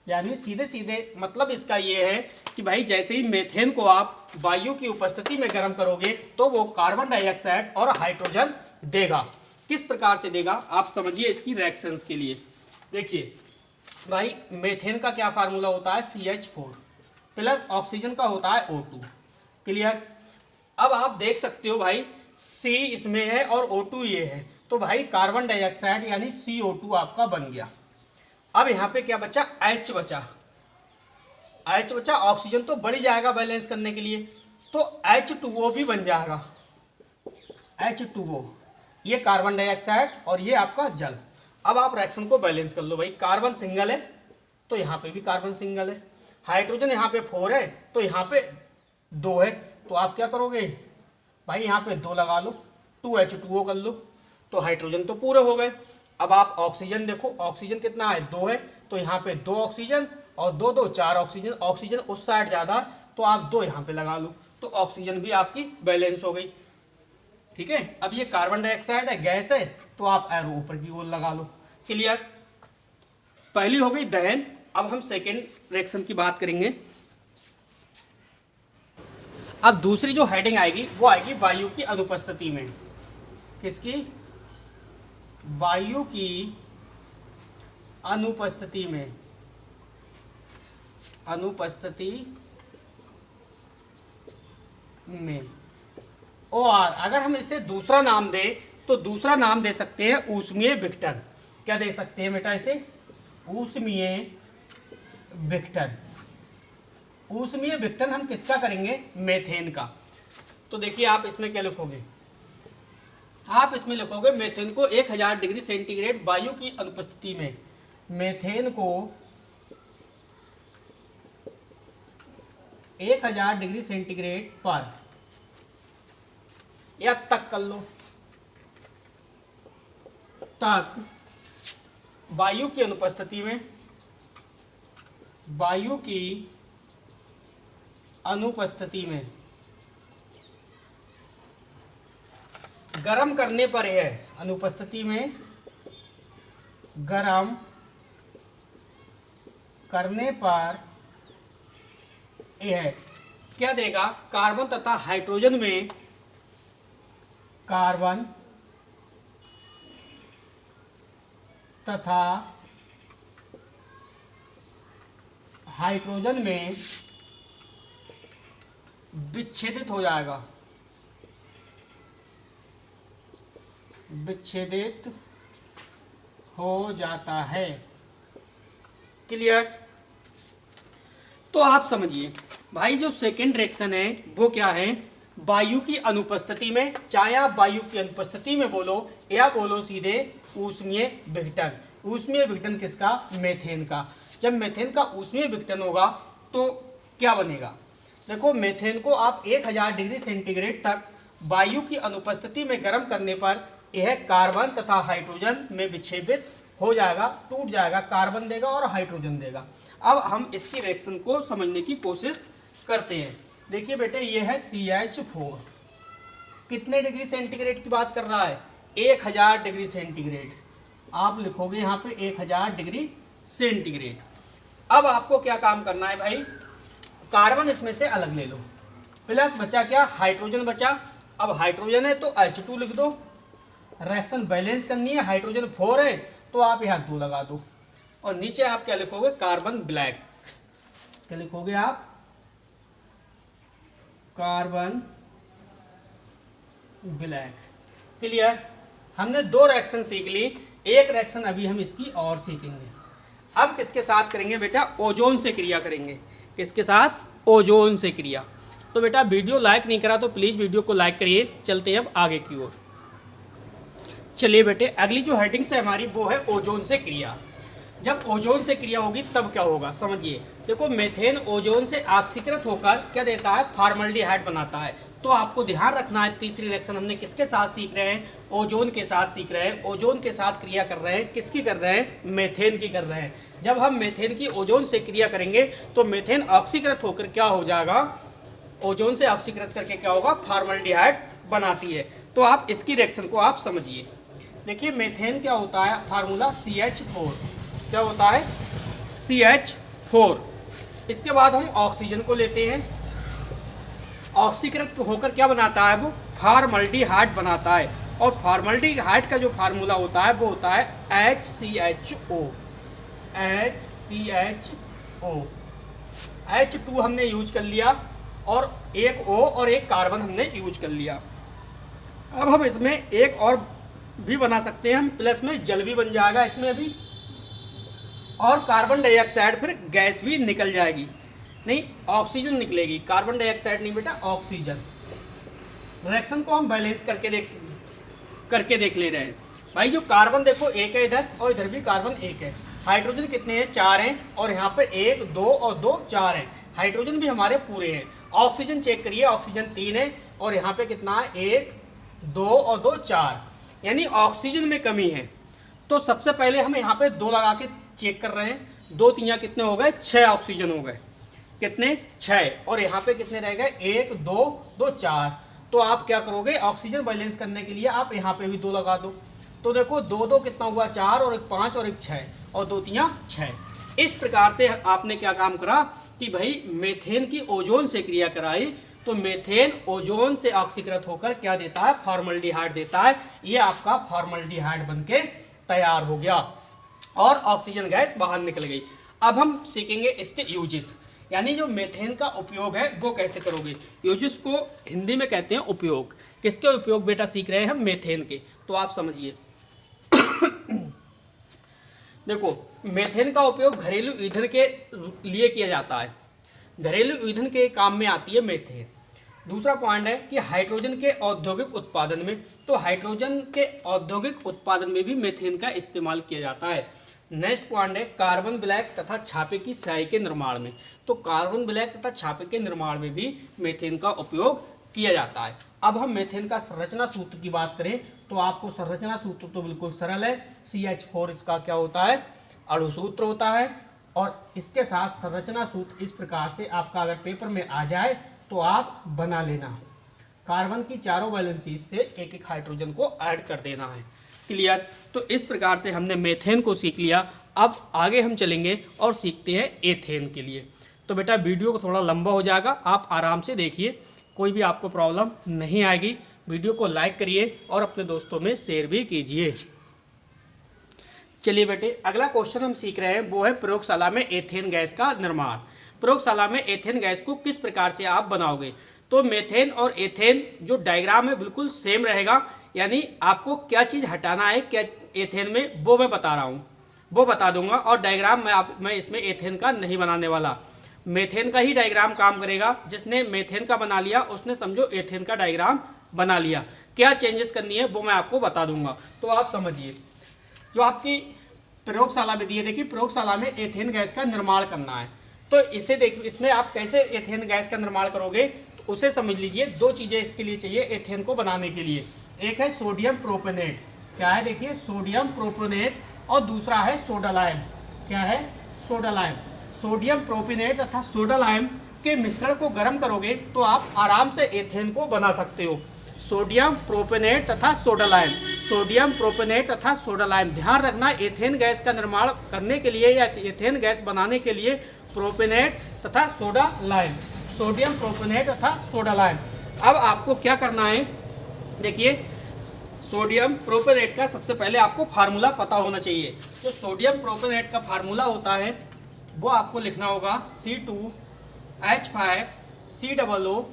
यानी सीधे सीधे मतलब इसका ये है कि भाई जैसे ही मेथेन को आप वायु की उपस्थिति में गर्म करोगे तो वो कार्बन डाइऑक्साइड और हाइड्रोजन देगा। किस प्रकार से देगा आप समझिए इसकी रिएक्शंस के लिए। देखिए भाई मेथेन का क्या फार्मूला होता है, CH4 प्लस ऑक्सीजन का होता है O2। क्लियर। अब आप देख सकते हो भाई C इसमें है और O2 ये है, तो भाई कार्बन डाइऑक्साइड यानी CO2 आपका बन गया। अब यहाँ पे क्या बचा, H बचा। H बचा, ऑक्सीजन तो बढ़ जाएगा बैलेंस करने के लिए, तो H2O भी बन जाएगा। H2O ये कार्बन डाइऑक्साइड और ये आपका जल। अब आप रिएक्शन को बैलेंस कर लो भाई, कार्बन सिंगल है तो यहाँ पे भी कार्बन सिंगल है, हाइड्रोजन यहाँ पे 4 है तो यहाँ पे 2 है, तो आप क्या करोगे भाई यहाँ पे 2 लगा लो, 2H2O कर लो, तो हाइड्रोजन तो पूरे हो गए। अब आप ऑक्सीजन देखो, ऑक्सीजन कितना है, 2 है, तो यहाँ पे 2 ऑक्सीजन और 2 2 4 ऑक्सीजन, ऑक्सीजन उस साइड ज़्यादा तो आप 2 यहाँ पे लगा लो, तो ऑक्सीजन भी आपकी बैलेंस हो गई। ठीक है। अब ये कार्बन डाइऑक्साइड है, गैस है, तो आप एरो ऊपर की ओर लगा लो। क्लियर। पहली हो गई दहन। अब हम सेकेंड रिएक्शन की बात करेंगे। अब दूसरी जो हेडिंग आएगी वो आएगी वायु की अनुपस्थिति में। किसकी, वायु की अनुपस्थिति में, अनुपस्थिति में और अगर हम इसे दूसरा नाम दें तो दूसरा नाम दे सकते हैं ऊष्मीय विघटन। क्या दे सकते हैं बेटा इसे, ऊष्मीय विघटन। ऊष्मीय विघटन हम किसका करेंगे, मेथेन का। तो देखिए आप इसमें क्या लिखोगे, आप इसमें लिखोगे मेथेन को 1000 डिग्री सेंटीग्रेड वायु की अनुपस्थिति में, मेथेन को 1000 डिग्री सेंटीग्रेड पर या तक कर लो, तक वायु की अनुपस्थिति में वायु की अनुपस्थिति में गर्म करने पर यह, अनुपस्थिति में गर्म करने पर यह क्या देगा, कार्बन तथा हाइड्रोजन में, कार्बन तथा हाइड्रोजन में विच्छेदित हो जाएगा, विच्छेदित हो जाता है। क्लियर? तो आप समझिए भाई, जो सेकेंड रिएक्शन है वो क्या है, वायु की अनुपस्थिति में, चाहे आप वायु की अनुपस्थिति में बोलो या बोलो सीधे ऊष्मीय विघटन। ऊष्मीय विघटन किसका? मेथेन का। जब मेथेन का ऊष्मीय विघटन होगा तो क्या बनेगा? देखो, मेथेन को आप 1000 डिग्री सेंटीग्रेड तक वायु की अनुपस्थिति में गर्म करने पर यह कार्बन तथा हाइड्रोजन में विच्छेदित हो जाएगा, टूट जाएगा, कार्बन देगा और हाइड्रोजन देगा। अब हम इसकी रिएक्शन को समझने की कोशिश करते हैं। देखिए बेटे, ये है CH4, कितने डिग्री सेंटीग्रेड की बात कर रहा है? 1000 डिग्री सेंटीग्रेड। आप लिखोगे यहाँ पे 1000 डिग्री सेंटीग्रेड। अब आपको क्या काम करना है भाई, कार्बन इसमें से अलग ले लो, प्लस बचा क्या? हाइड्रोजन बचा। अब हाइड्रोजन है तो H2 लिख दो, रिएक्शन बैलेंस करनी है, हाइड्रोजन 4 है तो आप यहाँ 2 लगा दो, और नीचे आप क्या लिखोगे? Carbon black. क्या लिखोगे आप? Carbon black. क्लियर? हमने 2 रिएक्शन सीख ली, एक रिएक्शन अभी हम इसकी और सीखेंगे। अब किसके साथ करेंगे बेटा? ओजोन से क्रिया करेंगे। किसके साथ? ओजोन से क्रिया। तो बेटा वीडियो लाइक नहीं करा तो प्लीज़ वीडियो को लाइक करिए। चलते हैं अब आगे की ओर। चलिए बेटे, अगली जो हेडिंग्स है हमारी वो है ओजोन से क्रिया। जब ओजोन से क्रिया होगी तब क्या होगा समझिए। देखो, मेथेन ओजोन से ऑक्सीकृत होकर क्या देता है? फॉर्मल्डिहाइड बनाता है। तो आपको ध्यान रखना है, तीसरी रिएक्शन हमने किसके साथ सीख रहे हैं? ओजोन के साथ सीख रहे हैं। ओजोन के साथ क्रिया कर रहे हैं, किसकी कर रहे हैं? मेथेन की कर रहे हैं। जब हम मेथेन की ओजोन से क्रिया करेंगे तो मेथेन ऑक्सीकृत होकर क्या हो जाएगा? ओजोन से ऑक्सीकृत करके क्या होगा? फॉर्मल्डिहाइड बनाती है। तो आप इसकी रिएक्शन को आप समझिए। देखिए, मेथेन क्या होता है? Formula CH4। क्या होता है? CH4। इसके बाद हम ऑक्सीजन को लेते हैं, ऑक्सीकृत होकर क्या बनाता है? वो फॉर्मल्डिहाइड बनाता है। और फॉर्मल्डिहाइड का जो फार्मूला होता है वो होता है HCHO। HCHO। H2 हमने यूज कर लिया और एक O और एक कार्बन हमने यूज कर लिया। अब हम इसमें एक और भी बना सकते हैं, हम प्लस में जल भी बन जाएगा इसमें अभी, और कार्बन डाइऑक्साइड फिर गैस भी निकल जाएगी। नहीं, ऑक्सीजन निकलेगी, कार्बन डाइऑक्साइड नहीं बेटा, ऑक्सीजन। रिएक्शन को हम बैलेंस करके देख ले रहे हैं भाई। जो कार्बन देखो एक है इधर और इधर भी कार्बन एक है। हाइड्रोजन कितने हैं? 4 हैं, और यहाँ पे 1 2 और 2 4 हैं। हाइड्रोजन भी हमारे पूरे हैं। ऑक्सीजन चेक करिए, ऑक्सीजन 3 है और यहाँ पे कितना है? 1 2 और 2 4, यानी ऑक्सीजन में कमी है। तो सबसे पहले हम यहाँ पे 2 लगा के चेक कर रहे हैं। 2 3 कितने हो गए? 6 ऑक्सीजन हो गए। कितने? 6। और यहाँ पे कितने रह गए? 1 2 2 4। तो आप क्या करोगे? ऑक्सीजन बैलेंस करने के लिए आप यहाँ पे भी 2 लगा दो। तो देखो 2 2 कितना हुआ? 4, और 1 5 और 1 6, और 2 3 6। इस प्रकार से आपने क्या काम करा कि भाई मेथेन की ओजोन से क्रिया कराई। तो मेथेन ओजोन से ऑक्सीकृत होकर क्या देता है? फॉर्मल्डिहाइड देता है। ये आपका फॉर्मल्डिहाइड बनके तैयार हो गया और ऑक्सीजन गैस बाहर निकल गई। अब हम सीखेंगे इसके यूजेस, यानी जो मेथेन का उपयोग है वो कैसे करोगे। यूजेस को हिंदी में कहते हैं उपयोग। किसके उपयोग बेटा सीख रहे हैं हम? मेथेन के। तो आप समझिए। देखो, मेथेन का उपयोग घरेलू ईंधन के लिए किया जाता है। घरेलू ईंधन के काम में आती है मेथेन। दूसरा पॉइंट है कि हाइड्रोजन के औद्योगिक उत्पादन में, तो हाइड्रोजन के औद्योगिक उत्पादन में भी मेथेन का इस्तेमाल किया जाता है। नेक्स्ट पॉइंट है कार्बन ब्लैक तथा छापे की स्याही के निर्माण में। तो कार्बन ब्लैक तथा छापे के निर्माण में भी मेथेन का उपयोग किया जाता है। अब हम मेथेन का संरचना सूत्र की बात करें तो आपको संरचना सूत्र तो बिल्कुल सरल है। CH4 इसका क्या होता है? अणु सूत्र होता है। और इसके साथ संरचना सूत्र इस प्रकार से आपका अगर पेपर में आ जाए तो आप बना लेना। कार्बन की चारों वैलेंसी से एक एक हाइड्रोजन को ऐड कर देना है। क्लियर? तो इस प्रकार से हमने मेथेन को सीख लिया। अब आगे हम चलेंगे और सीखते हैं एथेन के लिए। तो बेटा वीडियो को थोड़ा लंबा हो जाएगा, आप आराम से देखिए, कोई भी आपको प्रॉब्लम नहीं आएगी। वीडियो को लाइक करिए और अपने दोस्तों में शेयर भी कीजिए। चलिए बेटे, अगला क्वेश्चन हम सीख रहे हैं वो है प्रयोगशाला में एथेन गैस का निर्माण। प्रयोगशाला में एथेन गैस को किस प्रकार से आप बनाओगे? तो मेथेन और एथेन जो डायग्राम है बिल्कुल सेम रहेगा, यानी आपको क्या चीज़ हटाना है क्या एथेन में वो मैं बता रहा हूँ, वो बता दूंगा। और डायग्राम मैं इसमें एथेन का नहीं बनाने वाला, मेथेन का ही डायग्राम काम करेगा। जिसने मेथेन का बना लिया उसने समझो एथेन का डायग्राम बना लिया। क्या चेंजेस करनी है वो मैं आपको बता दूंगा, तो आप समझिए। जो आपकी प्रयोगशाला में दी है, देखिए प्रयोगशाला में एथेन गैस का निर्माण करना है, तो इसे देखिए, इसमें आप कैसे एथेन गैस का निर्माण करोगे तो उसे समझ लीजिए। दो चीज़ें इसके लिए चाहिए एथेन को बनाने के लिए, एक है सोडियम प्रोपेनेट, क्या है देखिए सोडियम प्रोपेनेट, और दूसरा है सोडा लाइम। क्या है? Soda lime. सोडियम प्रोपेनेट तथा सोडा लाइम के मिश्रण को गर्म करोगे तो आप आराम से एथेन को बना सकते हो। सोडियम प्रोपेनेट तथा सोडा लाइम, सोडियम प्रोपेनेट तथा सोडा लाइम। ध्यान रखना, एथेन गैस का निर्माण करने के लिए या एथेन गैस बनाने के लिए प्रोपेनेट तथा सोडा लाइम, सोडियम प्रोपेनेट तथा सोडा लाइम। अब आपको क्या करना है, देखिए सोडियम प्रोपेनेट का सबसे पहले आपको फार्मूला पता होना चाहिए। जो सोडियम प्रोपेनेट का फार्मूला होता है वो आपको लिखना होगा C2H5COO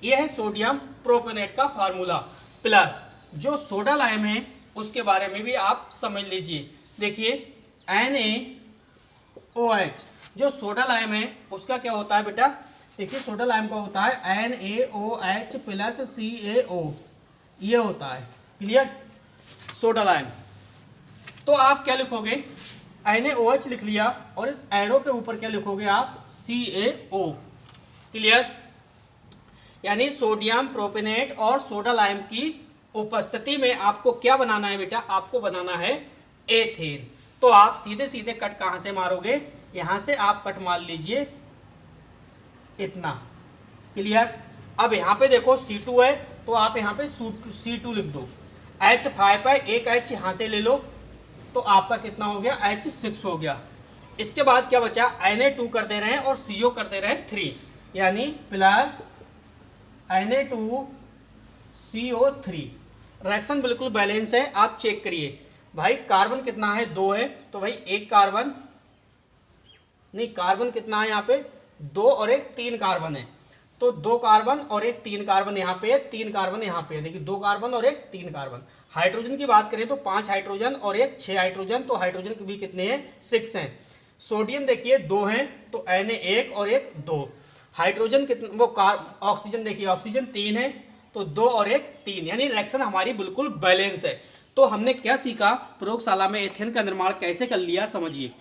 ये है सोडियम प्रोपेनेट का फार्मूला। प्लस जो सोडा लाइम है उसके बारे में भी आप समझ लीजिए। देखिए NaOH, जो सोडा लाइम है उसका क्या होता है बेटा, देखिए सोडा लाइम का होता है NaOH प्लस CaO, ये होता है। क्लियर? Soda lime. तो आप क्या लिखोगे, NaOH लिख लिया और इस एरो के ऊपर क्या लिखोगे आप, CaO। क्लियर? यानी सोडियम प्रोपेनेट और सोडा लाइम की उपस्थिति में आपको क्या बनाना है बेटा, आपको बनाना है एथेन। तो आप सीधे सीधे कट कहां से मारोगे, यहां से आप कट मार लीजिए इतना। क्लियर? अब यहां पे देखो C2 है तो आप यहां पे C2 लिख दो। H5 है, एक H यहां से ले लो तो आपका कितना हो गया, H6 हो गया। इसके बाद क्या बचा, Na2 कर दे रहे हैं और CO कर दे रहे हैं 3, यानी प्लस Na2CO3। रिएक्शन बिल्कुल बैलेंस है, आप चेक करिए। भाई कार्बन कितना है, 2 है, तो भाई एक कार्बन नहीं, कार्बन कितना है यहाँ पे 2 और एक 3 कार्बन है, तो 2 कार्बन और एक 3 कार्बन यहाँ पे है, 3 कार्बन यहाँ पे है। देखिए 2 कार्बन और एक 3 कार्बन। हाइड्रोजन की बात करें तो 5 हाइड्रोजन और एक 6 हाइड्रोजन, तो हाइड्रोजन भी कितने हैं, 6 हैं। सोडियम देखिए 2 हैं, तो Na1 और एक 2। हाइड्रोजन कितना, वो ऑक्सीजन देखिए ऑक्सीजन 3 है, तो 2 और एक 3, यानी रिएक्शन हमारी बिल्कुल बैलेंस है। तो हमने क्या सीखा, प्रयोगशाला में एथेन का निर्माण कैसे कर लिया, समझिए।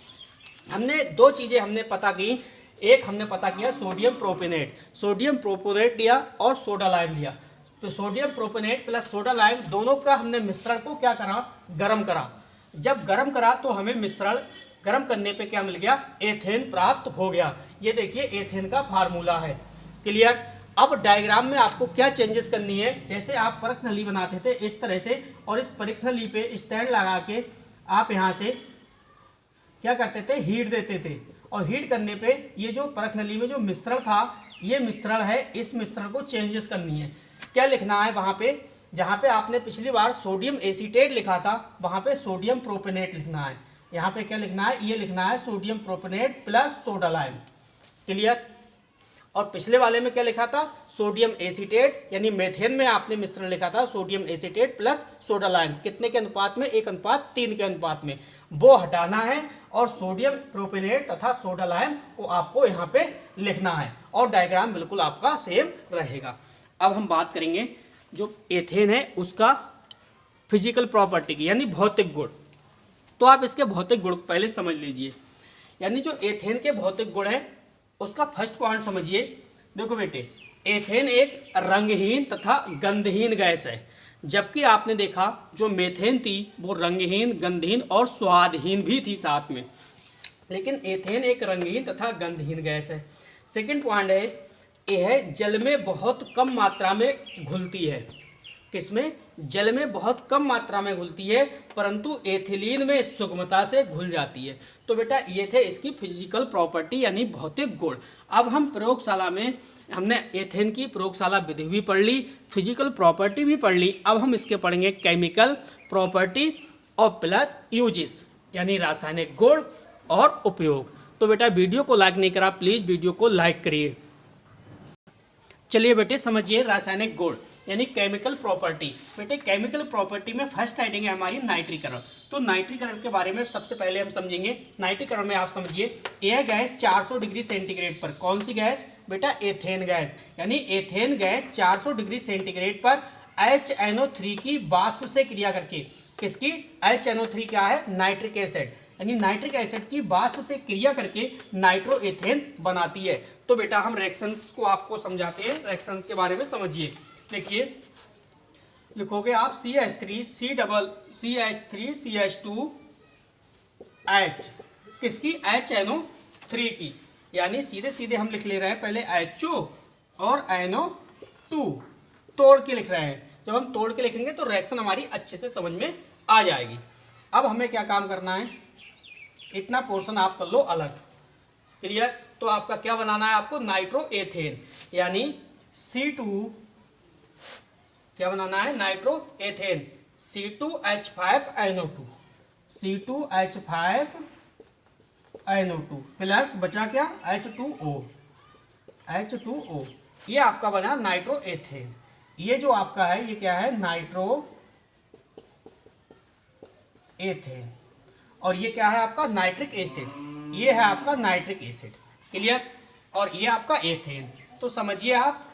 हमने दो चीजें हमने पता की, एक हमने पता किया सोडियम प्रोपेनेट लिया और सोडा लाइम लिया। तो sodium propanate plus soda lime दोनों का हमने मिश्रण को क्या करा, गर्म करा। जब गर्म करा तो हमें मिश्रण गर्म करने पे क्या मिल गया, एथेन प्राप्त हो गया। ये देखिए एथेन का फार्मूला है। क्लियर? अब डायग्राम में आपको क्या चेंजेस करनी है, जैसे आप परख नली बनाते थे इस तरह से, और इस परख नली पे स्टैंड लगा के आप यहाँ से क्या करते थे, हीट देते थे, और हीट करने पे ये जो परख नली में जो मिश्रण था, ये मिश्रण है, इस मिश्रण को चेंजेस करनी है। क्या लिखना है वहाँ पे, जहाँ पे आपने पिछली बार सोडियम एसीटेट लिखा था वहाँ पे सोडियम प्रोपेनेट लिखना है। यहाँ पे क्या लिखना है, ये लिखना है sodium propanate plus soda lime. Clear? और पिछले वाले में क्या लिखा था, सोडियम एसीटेट, यानी मेथेन में आपने मिश्रण लिखा था sodium acetate plus soda lime, कितने के अनुपात में, 1:3 के अनुपात में, वो हटाना है और सोडियम प्रोपेनेट तथा सोडा लाइम को आपको यहाँ पे लिखना है, और डायग्राम बिल्कुल आपका सेम रहेगा। अब हम बात करेंगे जो एथेन है उसका फिजिकल प्रॉपर्टी की, यानी भौतिक गुण। तो आप इसके भौतिक गुण पहले समझ लीजिए, यानी जो एथेन के भौतिक गुण है उसका फर्स्ट पॉइंट समझिए। देखो बेटे, एथेन एक रंगहीन तथा गंधहीन गैस है, जबकि आपने देखा जो मेथेन थी वो रंगहीन, गंधहीन और स्वादहीन भी थी साथ में। लेकिन एथेन एक रंगीन तथा गंधहीन गैस है। सेकंड पॉइंट है, यह जल में बहुत कम मात्रा में घुलती है। किसमें? जल में बहुत कम मात्रा में घुलती है, परंतु एथिलीन में सुगमता से घुल जाती है। तो बेटा ये थे इसकी फिजिकल प्रॉपर्टी यानी भौतिक गुण। अब हम प्रयोगशाला में हमने एथेन की प्रयोगशाला विधि भी पढ़ ली, फिजिकल प्रॉपर्टी भी पढ़ ली। अब हम इसके पढ़ेंगे केमिकल प्रॉपर्टी और प्लस यूजेस यानी रासायनिक गुण और उपयोग। तो बेटा वीडियो को लाइक नहीं करा, प्लीज़ वीडियो को लाइक करिए। चलिए बेटे समझिए रासायनिक गुण यानी केमिकल प्रॉपर्टी। बेटे केमिकल प्रॉपर्टी में फर्स्ट हेडिंग है हमारी नाइट्रीकरण। तो नाइट्रीकरण के बारे में सबसे पहले हम समझेंगे। नाइट्रीकरण में आप समझिए, यह गैस 400 डिग्री सेंटीग्रेड पर, कौन सी गैस बेटा? Ethane gas. यानी एथेन गैस 400 डिग्री सेंटीग्रेड पर HNO3 की वाष्प से क्रिया करके, किसकी? HNO3 क्या है? नाइट्रिक एसिड, यानी नाइट्रिक एसिड की वाष्प से क्रिया करके नाइट्रोएथेन बनाती है। तो बेटा हम रिएक्शंस को आपको समझाते हैं, रिएक्शन के बारे में समझिए। देखिए लिखोगे आप CH3 CH2H, किसकी? HNO3 की। यानी सीधे सीधे हम लिख ले रहे हैं, पहले HO और NO2 तोड़ के लिख रहे हैं। जब हम तोड़ के लिखेंगे तो रिएक्शन हमारी अच्छे से समझ में आ जाएगी। अब हमें क्या काम करना है, इतना पोर्शन आप कर लो अलग, क्लियर? तो आपका क्या बनाना है? आपको नाइट्रोएथेन यानी C2, क्या बनाना है? नाइट्रोएथेन C2H5NO2, C2H5NO2 प्लस बचा क्या? H2O, ये आपका बना नाइट्रोएथेन। ये जो आपका है ये क्या है? नाइट्रोएथेन। और ये क्या है आपका? Nitric acid. ये है आपका नाइट्रिक एसिड, क्लियर? और ये आपका एथेन। तो समझिए आप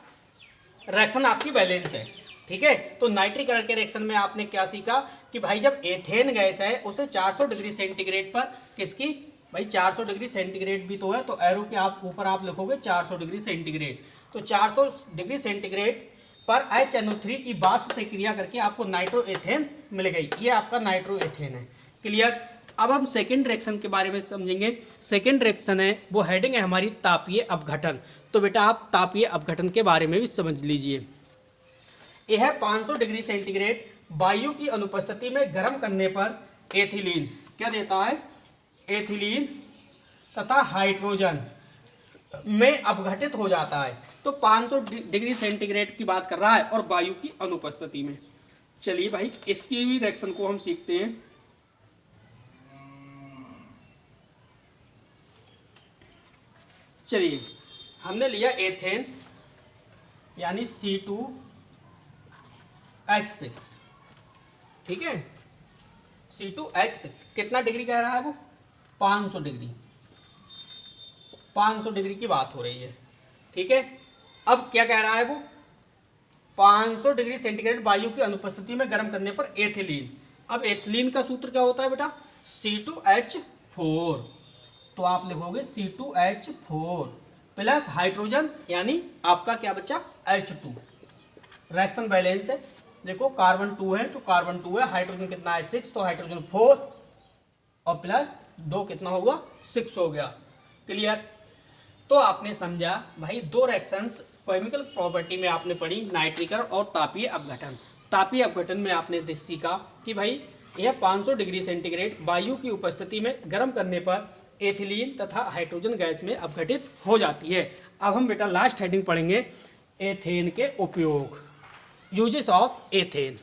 रिएक्शन आपकी बैलेंस है, ठीक है? तो नाइट्रीकरण के रिएक्शन में आपने क्या सीखा कि भाई जब एथेन गैस है उसे 400 डिग्री सेंटीग्रेड पर, किसकी? भाई 400 डिग्री सेंटीग्रेड भी तो है, तो एरो के आप ऊपर आप लिखोगे 400 डिग्री सेंटीग्रेड। तो 400 डिग्री सेंटीग्रेड पर HNO3 की वाष्प से क्रिया करके आपको नाइट्रोएथेन मिल गई। ये आपका नाइट्रोएथेन है, क्लियर? अब हम सेकेंड रिएक्शन के बारे में समझेंगे। सेकेंड रिएक्शन है वो हेडिंग है हमारी तापीय अपघटन। तो बेटा आप तापीय अपघटन के बारे में भी समझ लीजिए। यह 500 डिग्री सेंटीग्रेड वायु की अनुपस्थिति में गर्म करने पर एथिलीन क्या देता है? एथिलीन तथा हाइड्रोजन में अपघटित हो जाता है। तो 500 डिग्री सेंटीग्रेड की बात कर रहा है और वायु की अनुपस्थिति में। चलिए भाई इसकी भी रिएक्शन को हम सीखते हैं। चलिए हमने लिया एथेन यानी C2H6, ठीक है? C2H6 कितना डिग्री कह रहा है वो? 500 डिग्री, 500 डिग्री की बात हो रही है, ठीक है? अब क्या कह रहा है वो? 500 डिग्री सेंटीग्रेड वायु की अनुपस्थिति में गर्म करने पर एथिलीन। अब एथिलीन का सूत्र क्या होता है बेटा? C2H4। तो आप लिखोगे C2H4 प्लस हाइड्रोजन यानी आपका क्या बचा? H2। रिएक्शन बैलेंस है, देखो कार्बन 2 है तो कार्बन 2 है, हाइड्रोजन कितना है? 6, तो हाइड्रोजन 4 और प्लस 2 कितना होगा? 6 हो गया, क्लियर? तो आपने समझा भाई दो रिएक्शंस केमिकल प्रॉपर्टी में आपने पढ़ी, नाइट्रीकरण और तापीय अपघटन। तापीय अपघटन में आपने सीखा कि भाई यह 500 डिग्री सेंटीग्रेड वायु की उपस्थिति में गर्म करने पर एथिलीन तथा हाइड्रोजन गैस में अपघटित हो जाती है। अब हम बेटा लास्ट हेडिंग पढ़ेंगे, एथेन के उपयोग, यूजेस ऑफ एथेन।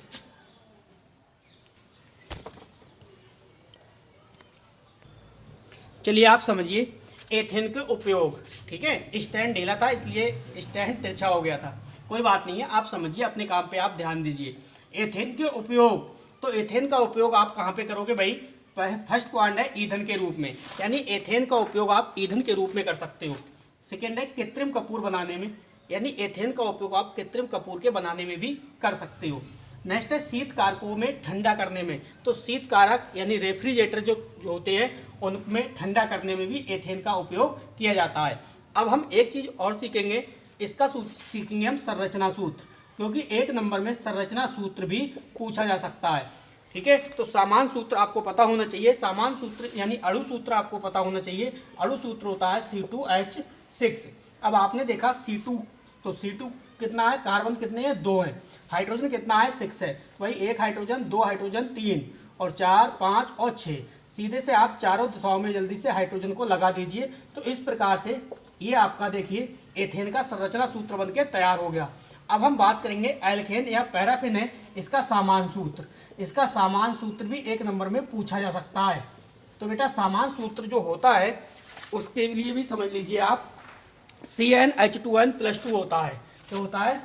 चलिए आप समझिए एथेन के उपयोग, ठीक है? स्टैंड ढीला था इसलिए स्टैंड तिरछा हो गया था, कोई बात नहीं है, आप समझिए, अपने काम पे आप ध्यान दीजिए। एथेन के उपयोग, तो एथेन का उपयोग आप कहाँ पे करोगे भाई? फर्स्ट पॉइंट है ईंधन के रूप में, यानी एथेन का उपयोग आप ईंधन के रूप में कर सकते हो। सेकेंड है कृत्रिम कपूर बनाने में, यानी एथेन का उपयोग आप कृत्रिम कपूर के बनाने में भी कर सकते हो। नेक्स्ट है शीत कारकों में ठंडा करने में, तो शीत कारक यानी रेफ्रिजरेटर जो होते हैं उनमें ठंडा करने में भी एथेन का उपयोग किया जाता है। अब हम एक चीज़ और सीखेंगे, इसका सीखेंगे हम संरचना सूत्र, क्योंकि 1 नंबर में संरचना सूत्र भी पूछा जा सकता है। ठीक है। तो सामान्य सूत्र आपको पता होना चाहिए, सामान्य सूत्र यानी अणु सूत्र आपको पता होना चाहिए। अणु सूत्र होता है C2H6। अब आपने देखा C2, तो C2 कितना है, कार्बन कितने हैं, 2 हैं, हाइड्रोजन कितना है, 6 है, वही 1 हाइड्रोजन, 2 हाइड्रोजन, 3 और 4, 5 और 6। सीधे से आप चारों दिशाओं में जल्दी से हाइड्रोजन को लगा दीजिए। तो इस प्रकार से ये आपका देखिए एथेन का संरचना सूत्र बन के तैयार हो गया। अब हम बात करेंगे एल्केन या पैराफिन है, इसका सामान्य सूत्र। इसका सामान्य सूत्र भी 1 नंबर में पूछा जा सकता है। तो बेटा सामान्य सूत्र जो होता है उसके लिए भी समझ लीजिए आप, CnH2n+2 होता है। क्या होता है,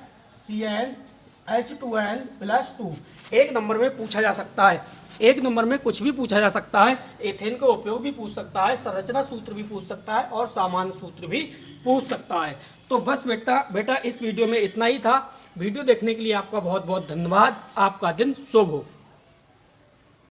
CnH2n+2। 1 नंबर में पूछा जा सकता है, 1 नंबर में कुछ भी पूछा जा सकता है। एथेन का उपयोग भी पूछ सकता है, संरचना सूत्र भी पूछ सकता है और सामान्य सूत्र भी पूछ सकता है। तो बस बेटा इस वीडियो में इतना ही था। वीडियो देखने के लिए आपका बहुत बहुत धन्यवाद। आपका दिन शुभ हो।